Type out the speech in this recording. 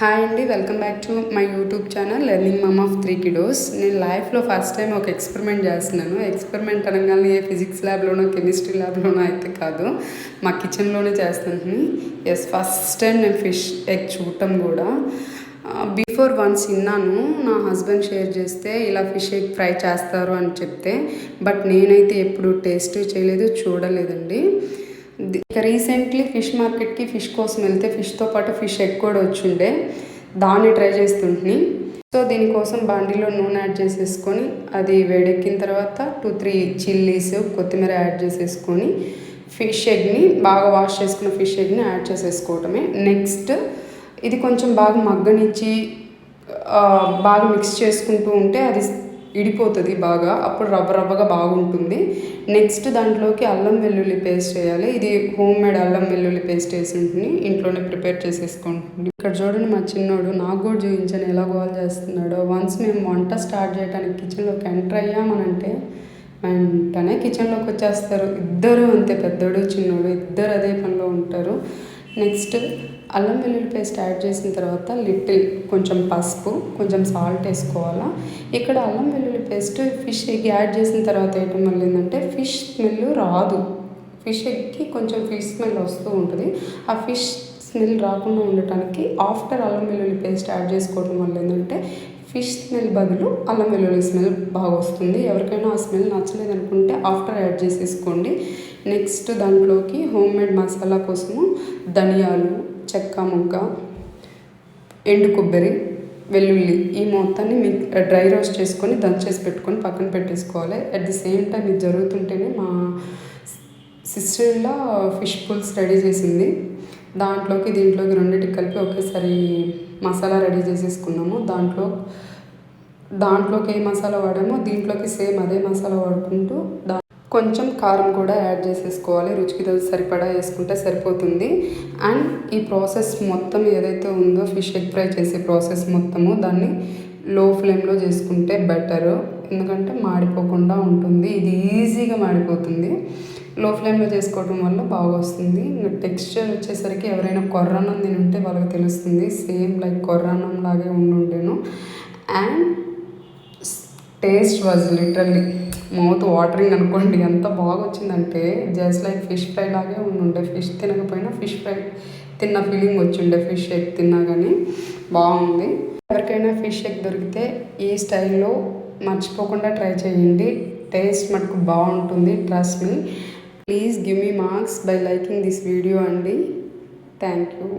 Hi అండి, welcome back to my YouTube channel learning mom of 3 kiddos. నేను లైఫ్లో first time ఒక experiment చేస్తున్నాను. ఎక్స్పెరిమెంట్ అనగానే ఏ ఫిజిక్స్ ల్యాబ్లోనో కెమిస్ట్రీ ల్యాబ్లోనో అయితే కాదు, మా కిచెన్లోనే చేస్తాను. ఫస్ట్ టైం నేను ఫిష్ ఎగ్ చూడటం కూడా. బిఫోర్ వన్స్ విన్నాను, నా హస్బెండ్ షేర్ చేస్తే ఇలా ఫిష్ ఎగ్ ఫ్రై చేస్తారు అని చెప్తే, బట్ నేనైతే ఎప్పుడు టేస్ట్ చేయలేదు, చూడలేదండి. ఇక రీసెంట్లీ ఫిష్ మార్కెట్కి ఫిష్ కోసం వెళ్తే ఫిష్తో పాటు ఫిష్ ఎగ్ కూడా వచ్చిండే, దాన్ని ట్రై చేస్తుంటే. సో దీనికోసం బాండీలో నూనె యాడ్ చేసేసుకొని అది వేడెక్కిన తర్వాత 2-3 చిల్లీస్, కొత్తిమీర యాడ్ చేసేసుకొని ఫిష్ ఎగ్ని బాగా వాష్ చేసుకున్న ఫిష్ ఎగ్ని యాడ్ చేసేసుకోవటమే. నెక్స్ట్ ఇది కొంచెం బాగా మగ్గనిచ్చి బాగా మిక్స్ చేసుకుంటూ ఉంటే అది ఇడిపోతుంది బాగా, అప్పుడు రవ్వగా బాగుంటుంది. నెక్స్ట్ దాంట్లోకి అల్లం వెల్లుల్లి పేస్ట్ వేయాలి. ఇది హోమ్ మేడ్ అల్లం వెల్లుల్లి పేస్ట్ వేసి ఉంటుంది, ఇంట్లోనే ప్రిపేర్ చేసేసుకుంటుంది. ఇక్కడ చూడండి, మా చిన్నోడు నాకు కూడా చూపించాను ఎలా గోల్ చేస్తున్నాడో. వన్స్ మేము వంట స్టార్ట్ చేయడానికి కిచెన్లోకి ఎంటర్ అయ్యామనంటే వెంటనే కిచెన్లోకి వచ్చేస్తారు. ఇద్దరు అంతే, పెద్దోడు చిన్నోడు ఇద్దరు అదే పనిలో ఉంటారు. నెక్స్ట్ అల్లం వెల్లుల్లి పేస్ట్ యాడ్ చేసిన తర్వాత కొంచెం పసుపు, కొంచెం సాల్ట్ వేసుకోవాలా. ఇక్కడ అల్లం వెల్లుల్లి పేస్ట్ ఫిష్ ఎగ్ యాడ్ చేసిన తర్వాత వేయటం వల్ల ఏంటంటే ఫిష్ స్మెల్ రాదు. ఫిష్ ఎగ్కి కొంచెం ఫిష్ స్మెల్ వస్తూ ఉంటుంది. ఆ ఫిష్ స్మెల్ రాకుండా ఉండటానికి ఆఫ్టర్ అల్లం వెల్లుల్లి పేస్ట్ యాడ్ చేసుకోవడం వల్ల ఏంటంటే ఫిష్ స్మెల్ బదులు అల్లం వెల్లుల్లి స్మెల్ బాగా వస్తుంది. ఎవరికైనా ఆ స్మెల్ నచ్చలేదు అనుకుంటే ఆఫ్టర్ యాడ్ చేసేసుకోండి. నెక్స్ట్ దాంట్లోకి హోమ్ మేడ్ మసాలా కోసము ధనియాలు, చెక్క ముక్క, ఎండు కొబ్బరి, వెల్లుల్లి ఈ మొత్తాన్ని డ్రై రోస్ట్ చేసుకొని దంచేసి పెట్టుకొని పక్కన పెట్టేసుకోవాలి. అట్ ది సేమ్ టైం ఇది జరుగుతుంటేనే మా సిస్టర్లా ఫిష్ పుల్స్ రెడీ చేసింది. దీంట్లోకి రెండింటికి కలిపి ఒకేసారి మసాలా రెడీ చేసేసుకున్నాము. దాంట్లోకి ఏ మసాలా వాడామో దీంట్లోకి సేమ్ అదే మసాలా వాడుకుంటూ కొంచెం కారం కూడా యాడ్ చేసేసుకోవాలి. రుచికి సరిపడా వేసుకుంటే సరిపోతుంది. అండ్ ఈ ప్రాసెస్ మొత్తం ఏదైతే ఉందో ఫిష్ ఎగ్ ఫ్రై చేసే ప్రాసెస్ మొత్తము దాన్ని లో ఫ్లేమ్లో చేసుకుంటే బెటరు, ఎందుకంటే మాడిపోకుండా ఉంటుంది. ఇది ఈజీగా మాడిపోతుంది. లో ఫ్లేమ్లో చేసుకోవడం వల్ల బాగా వస్తుంది. ఇంకా టెక్స్చర్ వచ్చేసరికి ఎవరైనా కొర్రన్నం తిని ఉంటే వాళ్ళకి తెలుస్తుంది. సేమ్ లైక్ కొర్రన్నం లాగే ఉండుండేను. And taste was literally mouth watering అనుకోండి, ఎంత బాగా వచ్చిందంటే జస్ట్ లైక్ ఫిష్ ఫ్రై లాగే ఉండుండే. ఫిష్ తినకపోయినా ఫిష్ ఫ్రై తిన్న ఫీలింగ్ వచ్చిండే ఫిష్ ఎగ్ తిన్నా కానీ బాగుంది. ఎవరికైనా ఫిష్ ఎగ్ దొరికితే ఈ స్టైల్లో మర్చిపోకుండా ట్రై చేయండి. టేస్ట్ మటుకు బాగుంటుంది, trust me. Please give me marks by liking this video అండి. Thank you.